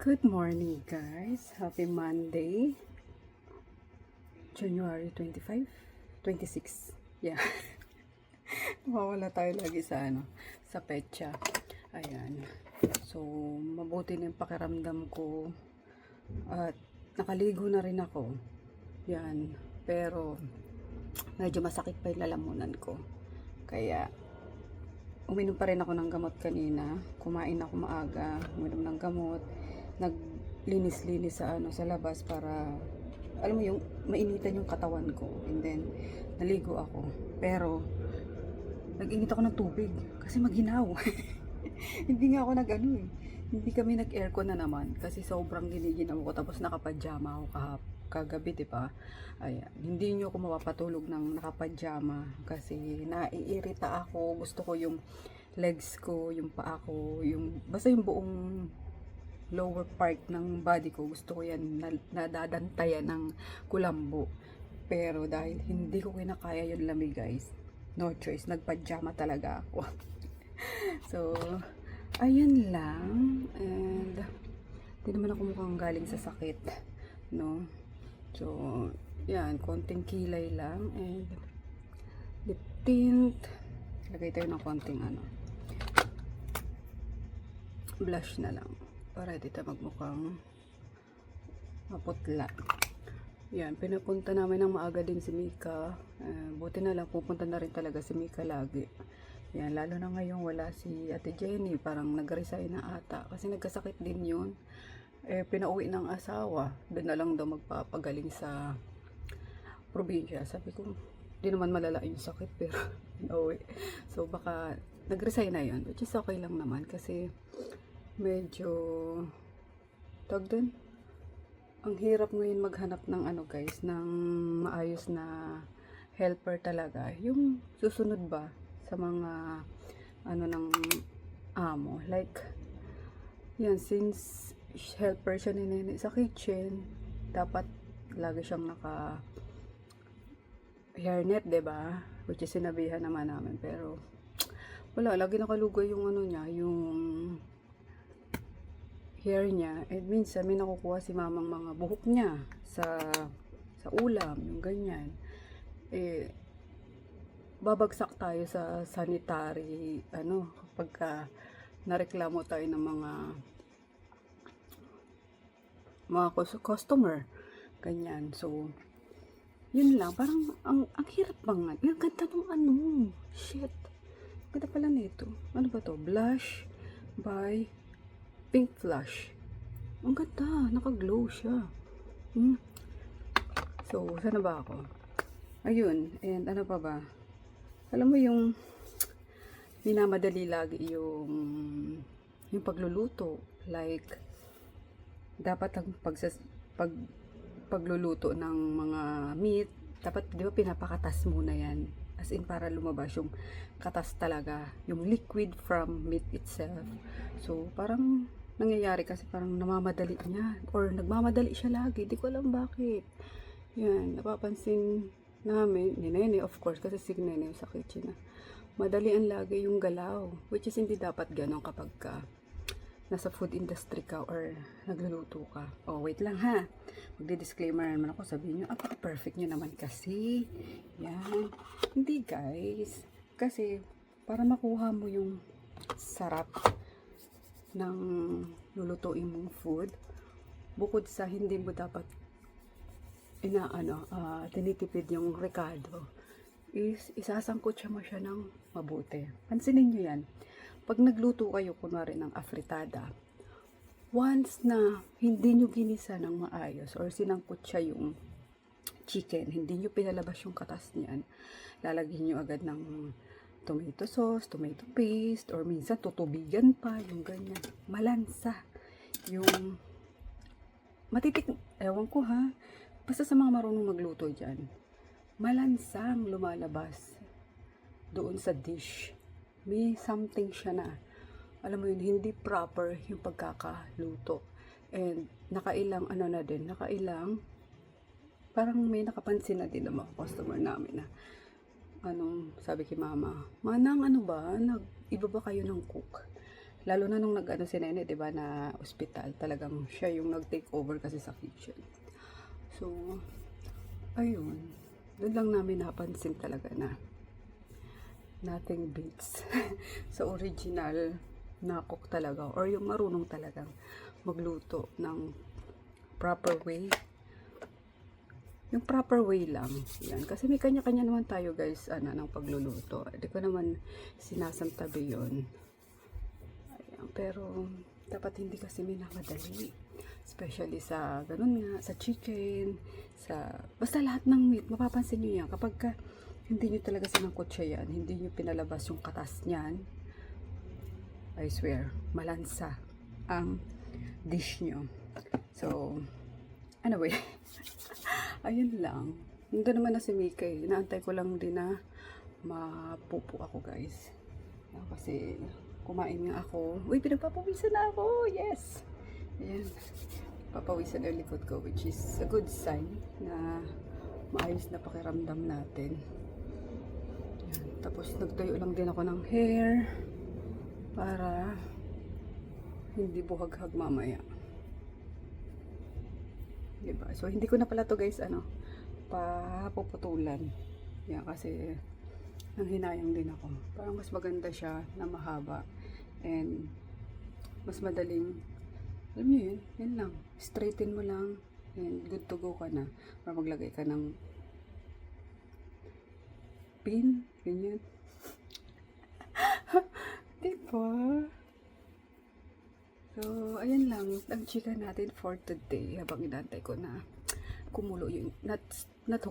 Good morning guys. Happy Monday. January 25, 26. Yeah. Mawala tayo lagi sa sa petsa. Ayan. So, mabuti na yung pakiramdam ko. At nakaligo na rin ako. Yan. Pero, medyo masakit pa yung lalamunan ko. Kaya, uminom pa rin ako ng gamot kanina. Kumain ako maaga. Uminom ng gamot. Naglinis-linis sa labas para alam mo yung mainitan yung katawan ko, and then naligo ako. Pero nag-init ako ng tubig kasi maghinaw. Hindi nga ako hindi kami nag-aircon na naman kasi sobrang giniginaw ko, tapos nakapajama ako kagabi, di ba? Ayan, hindi nyo ako mapapatulog ng nakapajama kasi naiirita ako. Gusto ko yung legs ko, yung paa ko, basta yung buong lower part ng body ko, gusto ko yan nadadantayan ng kulambo. Pero dahil hindi ko kinakaya yung lamig guys, no choice, nagpajama talaga ako. So, ayan lang. And di naman ako mukhang galing sa sakit, no? So, yan, konting kilay lang. And lip tint, lagay tayo ng konting blush na lang para dito magmukhang maputla. Yan, pinapunta namin ng maaga din si Mika. Buti na lang, pupunta na rin talaga si Mika lagi. Yan, lalo na ngayon wala si Ate Jenny, parang nag-resign na ata kasi nagkasakit din yun. Pinauwi ng asawa, doon na lang daw magpapagaling sa probinsya. Sabi ko, di naman malala yung sakit, pero pinauwi. So baka nag-resign na yun, which is okay lang naman kasi medyo ang hirap ngayon maghanap ng guys, ng maayos na helper talaga, yung susunod ba sa mga ng amo, like yan, since helper siya ni Nene sa kitchen, dapat lagi siyang naka hairnet, diba, which is sinabihan naman namin, pero wala, lagi nakalugay yung niya, yung hair niya. And minsan may nakukuha si mamang mga buhok niya sa ulam, yung ganyan. Babagsak tayo sa sanitary kapag nareklamo tayo ng mga customer, ganyan. So yun lang, parang ang hirap bang yung ganda ng shit, ganda pala nito. Ano ba to? Blush by Pink Flush. Ang ganda, naka-glow siya. So, sana ba ako? Ayun, and ano pa ba? Alam mo yung minamadali lagi yung pagluluto. Like, dapat ang pagluluto ng mga meat, dapat di ba pinapakatas muna yan? As in, para lumabas yung katas talaga, yung liquid from meat itself. So, parang nangyayari kasi parang namamadali niya, or nagmamadali siya lagi, di ko alam bakit. Yan, napapansin namin ni Nene, of course, kasi si Nene sa kitchen na madalian lagi yung galaw, which is hindi dapat ganon kapag nasa food industry ka or nagluluto ka. Oh, wait lang ha, magdi-disclaimer naman ako, sabihin nyo, perfect nyo naman kasi. Yan, hindi guys, kasi para makuha mo yung sarap ng lulutuin mong food, bukod sa hindi mo dapat tinitipid yung rekado, is isasangkot mo siya ng mabuti. Pansinin nyo yan, pag nagluto kayo kunwari ng afritada, once na hindi nyo ginisa ng maayos or sinangkot siya yung chicken, hindi nyo pinalabas yung katas niyan, lalagyan nyo agad ng tomato sauce, tomato paste, or minsan tutubigan pa, yung ganyan. Malansa. Yung matitik, ewan ko ha, basta sa mga marunong magluto dyan, malansang lumalabas doon sa dish. May something siya na, alam mo yun, hindi proper yung pagkakaluto. And nakailang parang may nakapansin na din ng mga customer namin na sabi kay mama, manang iba ba kayo ng cook? Lalo na nung nag-ano si Nene, 'di ba, na ospital, talagang siya yung nag-take over kasi sa kitchen. So, ayun. Doon lang namin napansin talaga na nothing beats sa original na cook talaga, or yung marunong talagang magluto ng proper way. Yung proper way lang. Yan. Kasi may kanya-kanya naman tayo guys, ng pagluluto. Hindi ko naman sinasantabi yun. Ayan. Pero, dapat hindi kasi minamadali. Especially sa, ganun nga, sa chicken, basta lahat ng meat, mapapansin nyo yan. Kapag hindi nyo talaga sinangkot siya yan, hindi nyo pinalabas yung katas niyan, I swear, malansa ang dish nyo. So, anyway, ayun lang. Nandun naman na si Mikay. Inaantay ko lang din na mapupo ako guys. Kasi kumain nga ako. Uy, pinagpapawisan na ako. Yes! Ayan. Papawisan na yung likod ko, which is a good sign na maayos na pakiramdam natin. Ayan. Tapos nagtayo lang din ako ng hair para hindi buhaghag mamaya. Diba? So, hindi ko na pala to guys, papuputulan. Yan, kasi nanghinayang din ako. Parang mas maganda siya na mahaba. And, mas madaling, alam nyo yun, yan lang. Straighten mo lang, and good to go ka na. Para maglagay ka ng pin, ganyan. Diba? So, ayan lang, ang chika natin for today, habang inantay ko na kumulo yung, not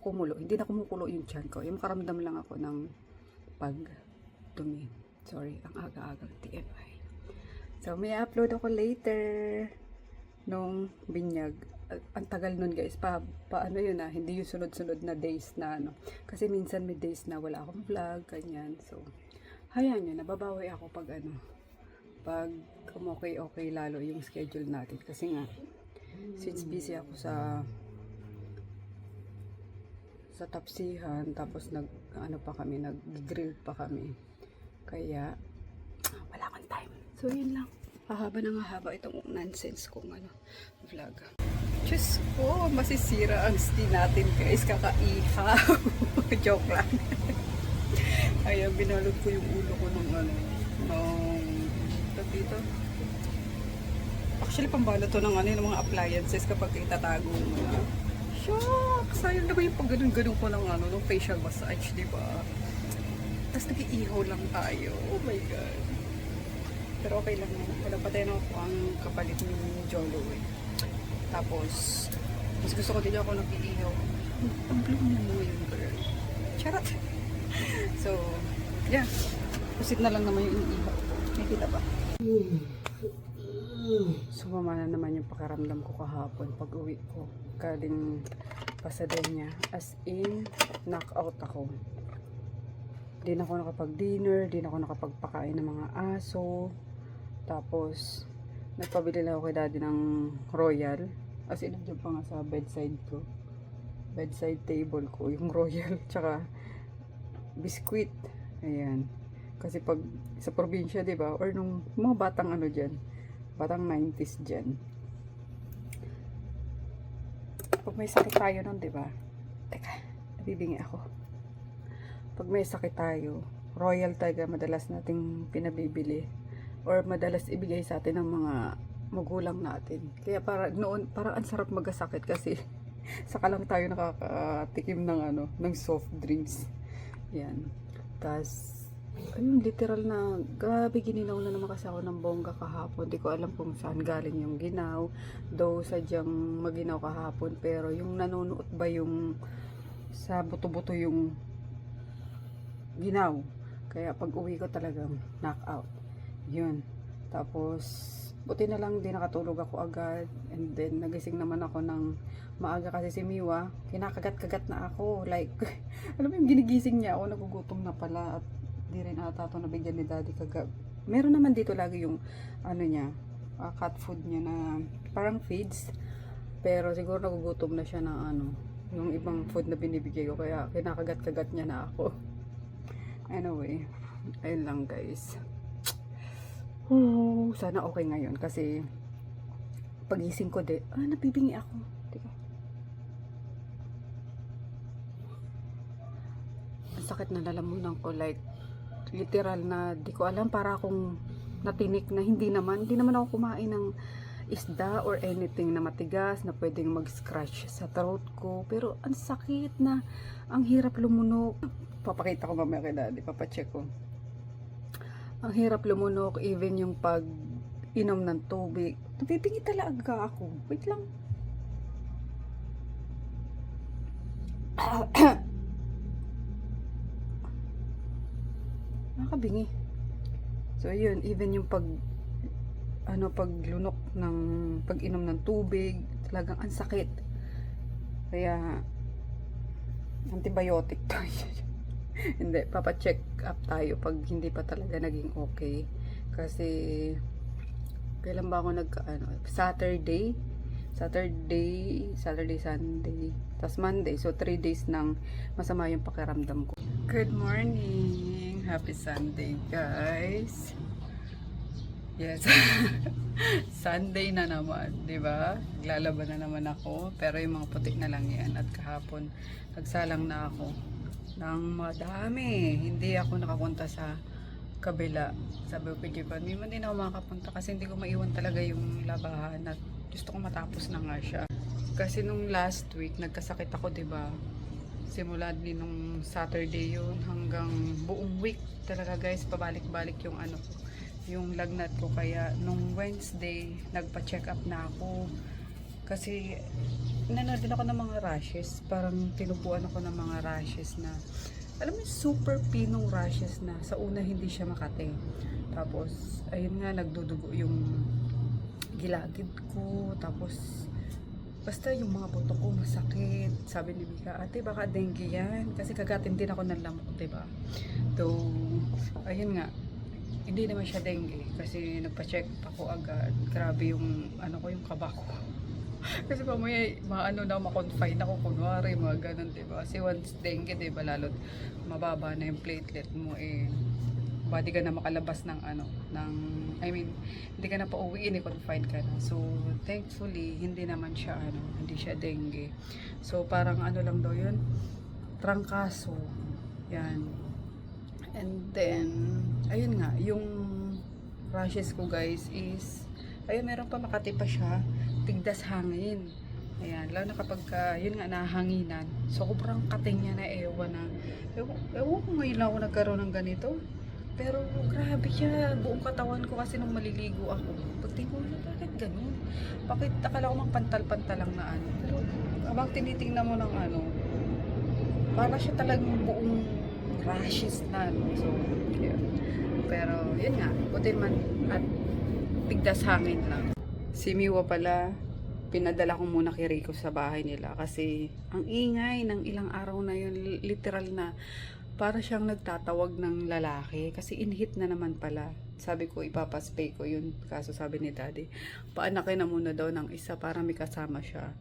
kumulo, hindi na kumukulo yung tiyan ko. Yung makaramdam lang ako ng pagdumi. Sorry, ang aga-agang TMI. So, may upload ako later nung binyag. Ang tagal nun guys, paano yun hindi yung sunod-sunod na days na Kasi minsan may days na wala akong vlog, ganyan. So, hayaan nyo, nababawi ako pag pag okay lalo yung schedule natin. Kasi nga, since busy ako sa tapsihan, tapos nag-grill pa kami. Kaya, wala akong time. So, yun lang. Hahaba na nga haba itong nonsense kong vlog. Diyos ko, masisira ang steam natin guys. Kakaihaw. Joke lang. Ayan, binalot ko yung ulo ko ng dito. Actually, pambalot to ng yung mga appliances kapag itatago mo na. Shock! Sayang naman yung pag ganun-ganun ko ng ng facial massage, di ba? Tapos nag-iihaw lang tayo. Oh my God. Pero okay lang naman. Wala pa tayo ako ang kapalit ni Jolo eh. Tapos, mas gusto ko din ako nag-iihaw. Ang blue mo yung girl. Charot! So, yeah. Pusit na lang naman yung iniihaw. Nakikita ba? Sumama na naman yung pakiramdam ko kahapon pag uwi ko galing Pasadena, as in knockout ako. Di na ako nakapag-dinner, di na ako nakapagpakain ng mga aso. Tapos nagpabili lang ako kay daddy ng Royal, as in nandiyan pa nga sa bedside table ko yung Royal, tsaka biskuit. Ayan. Kasi pag sa probinsya, 'di ba? Or nung mga batang diyan, batang 90s diyan. Pag may sakit tayo nun, 'di ba? Teka, nabibingi ako. Pag may sakit tayo, Royal talaga madalas nating pinabibili or madalas ibigay sa atin ng mga magulang natin. Kaya noon parang ang sarap magkasakit kasi saka lang tayo nakakatikim ng soft drinks. Yan. Tas ayun, literal na, grabe, ginaw na naman kasi ako ng bongga kahapon. Di ko alam kung saan galing yung ginaw. Though sadyang maginaw kahapon, pero yung nanonood ba yung sa buto-buto yung ginaw. Kaya pag uwi ko talagang knockout. Yun. Tapos, buti na lang din nakatulog ako agad. And then, nagising naman ako ng maaga kasi si Miwa. Kinakagat-kagat na ako. Like, alam mo yung ginigising niya ako, nagugutom na pala. At di rin ata ito nabigyan ni daddy kagab. Meron naman dito lagi yung cat food niya na parang feeds, pero siguro nagugutom na siya ng yung ibang food na binibigay ko, kaya kinakagat-kagat niya na ako. Anyway, ayun lang guys. Oh, sana okay ngayon kasi pagising ko nabibingi ako. Teka. Ang sakit na lalamunan ko, like literal na di ko alam, para akong natinik na hindi naman ako kumain ng isda or anything na matigas na pwedeng mag-scratch sa throat ko, pero ang sakit na, ang hirap lumunok. Papakita ko mamaya kay daddy, papacheck ko. Ang hirap lumunok, even yung pag inom ng tubig. Nabibingi talaga ako. Wait lang. Nakabingi. So, yun. Even yung paglunok ng, pag-inom ng tubig, talagang ang sakit. Kaya, antibiotic tayo. Hindi, papacheck up tayo pag hindi pa talaga naging okay. Kasi, kailan ba ako Saturday, Sunday, tas Monday. So, 3 days nang masama yung pakiramdam ko. Good morning! Happy Sunday, guys! Yes. Sunday na naman, 'di ba? Naglalaban na naman ako, pero yung mga putik na lang 'yan. At kahapon nagsalang na ako ng madami. Hindi ako nakapunta sa kabila. Sabi ko kay Jevan, hindi na ako makapunta kasi hindi ko maiwan talaga yung labahan at gusto ko matapos na nga siya. Kasi nung last week nagkasakit ako, 'di ba? Simula din nung Saturday yun hanggang buong week talaga, guys, pabalik-balik yung yung lagnat ko. Kaya nung Wednesday nagpa-check up na ako kasi nanood din ako ng mga rashes, parang tinubuan ako ng mga rashes na alam mo, super pinong rashes na sa una hindi siya makate, tapos ayun nga, nagdudugo yung gilagid ko, tapos basta yung mga buto ko masakit. Sabi ni Mika, ate baka dengue yan kasi kagatin din ako ng lamok, diba? So ayun nga, hindi naman siya dengue kasi nagpa-check ako agad. Grabe yung yung kaba ko. Kasi mamaya na ma-confine ako kunwari mga ganun, diba? Kasi once dengue, diba, lalo't mababa na yung platelet mo, body ka na makalabas ng hindi ka na pauwiin, confine ka na. So thankfully hindi naman siya hindi siya dengue. So parang lang daw yun, trangkaso yan. And then ayun nga, yung rashes ko, guys, is ayun, meron pa, makati pa siya, tigdas hangin. Ayan, lalo na kapag yun nga, nahanginan, so sobrang kating niya na, ewan ko ngayon lang ako nagkaroon ng ganito, pero grabe siya, buong katawan ko. Kasi nung maliligo ako, pagtingin ko, bakit ganun? Bakit akala ko pantal-pantal lang na pero habang tinitingnan mo ng para siya talagang buong rashes na, so yeah. Pero yun nga, buti man at tigdas hangin lang. Si Miwa pala, pinadala ko muna kay Rico sa bahay nila kasi ang ingay ng ilang araw na yun, literal na para siyang nagtatawag ng lalaki kasi inhit na naman pala. Sabi ko ipapaspay ko yun, kaso sabi ni daddy, paanakin na muna daw ng isa para may kasama siya.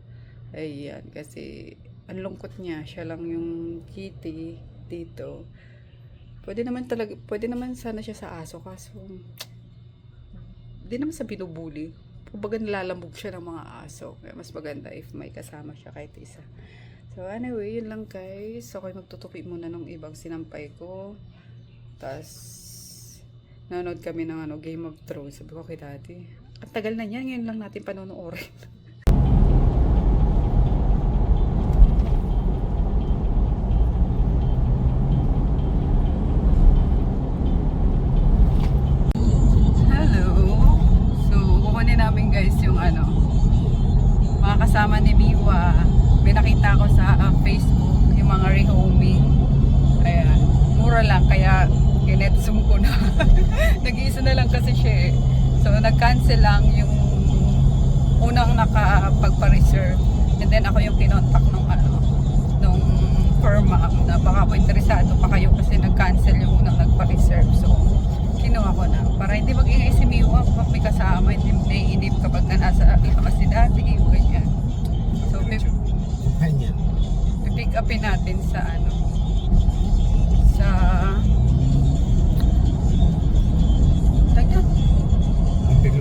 Ayan, kasi ang lungkot niya, siya lang yung kitty dito. Pwede naman sana siya sa aso, kaso di naman sa binubuli. Kumbaga nilalambog siya ng mga aso. Kaya mas maganda if may kasama siya kahit isa. So anyway, yun lang, guys. So ako'y magtutupi muna ng ibang sinampay ko. Tapos nanonood kami ng Game of Thrones. Sabi ko kay daddy, ang tagal na yan, ngayon lang natin panonoorin. Mga kasama ni Miwa, may nakita ko sa Facebook yung mga rehoming. Ayan, mura lang, kaya ginetsum ko na. Nag-iisa na lang kasi siya, so nag-cancel lang yung unang nakapagpa-reserve, and then ako yung kinontak nung firma na baka po interesado pa kayo kasi nag-cancel yung unang nagpa-reserve. So kinuha ko na para hindi mag-ingay si Miwa kapag may kasama, hindi naiinip kapag nasa labas si daddy, ganyan. So pick upin natin sa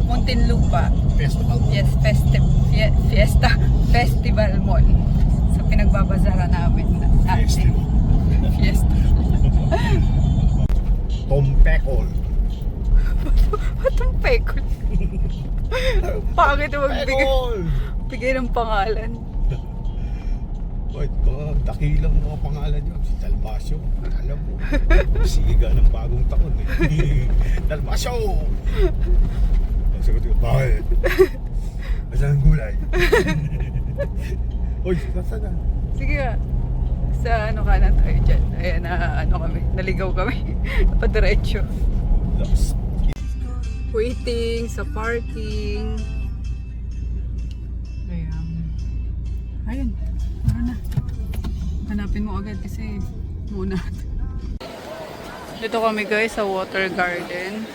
Muntinlupa. Festival. Yes, Fiesta Festival Mall. Sa pinagbabazaran namin. Festival. Fiesta. Tompekol. Batang pekol. Pangit magbigay Pekol! bigay ng pangalan. Wait, mga dakilang mga pangalan yun. Si Dalmasyo. Alam mo. Siga ng bagong taon eh. Dalmasyo! Ang sagot ko, bakit? Asan ang gulay? Uy, nasa na? Sige nga. Sa ano kanan tayo dyan. Ayan na ano kami. Naligaw kami. Napadiretso. Lost. Waiting sa parking. Ayan. Ayun. Tara na. Hanapin mo agad kasi muna. Dito kami guys sa water garden.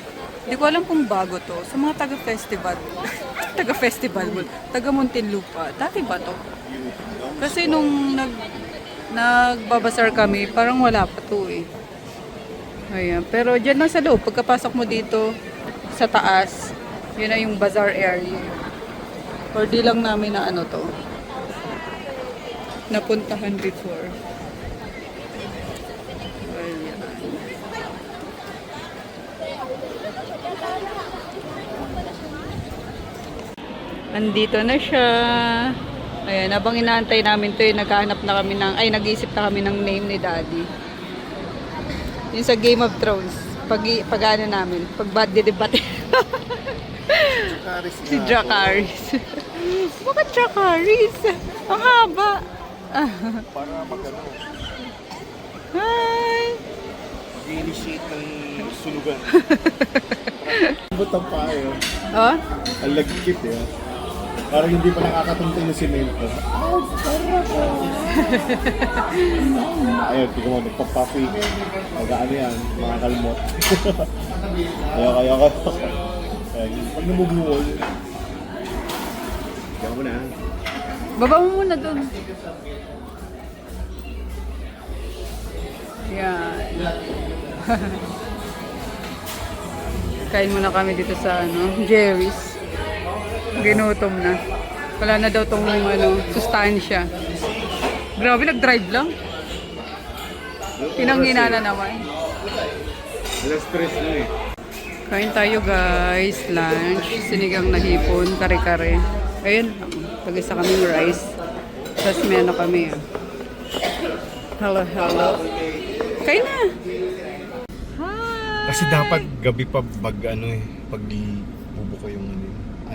Hindi ko alam kung bago to. Sa mga taga-festival. Taga-festival mo. Taga-Muntinlupa. Dati ba to? Kasi nung nagbabasar kami, parang wala pa to eh. Ayan. Pero dyan lang sa loob. Pagkapasok mo dito sa taas, yun na yung bazaar area. Or di lang namin na ano to. Napuntahan before. Ayan. Andito na siya. Ayan, habang inaantay namin to, naghahanap na kami ng, ay nag-iisip na kami ng name ni Daddy. Yung sa Game of Thrones. Pag ano namin, pag bad debate. Si Dracarys. Bakit Dracarys? Ang haba. Para magano. Hi! I-initiate ng sulugan. Butang pa eh. Oh? Ang lagkit eh. Parang hindi pa nakakatuntong ng semento. Ayun, tingnan mo, nagpapapi. Mag-ano yan, mga kalmot. Ayoko. Pag namumuhol, diyan mo na. Baba mo muna dun. Yan. Kain muna kami dito sa ano, Jerry's. Ginutom na. Wala na daw tong ano, sustansya. Grabe, nag-drive lang. Pinanghina na naman. Alas stress na eh. Kain tayo guys, lunch, sinigang na hipon, kare-kare. Ayun, pag-isa kaming rice. Tapos may ano kami. Hello. Kain na! Hi! Kasi dapat gabi pa pag ano eh, pag bubuko yung ano,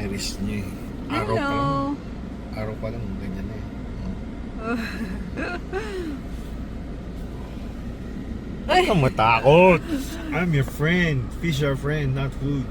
iris niya eh. Hello! Araw pa lang, ganyan na eh. Huwag kang matakot. I'm your friend. Fish are friend, not food.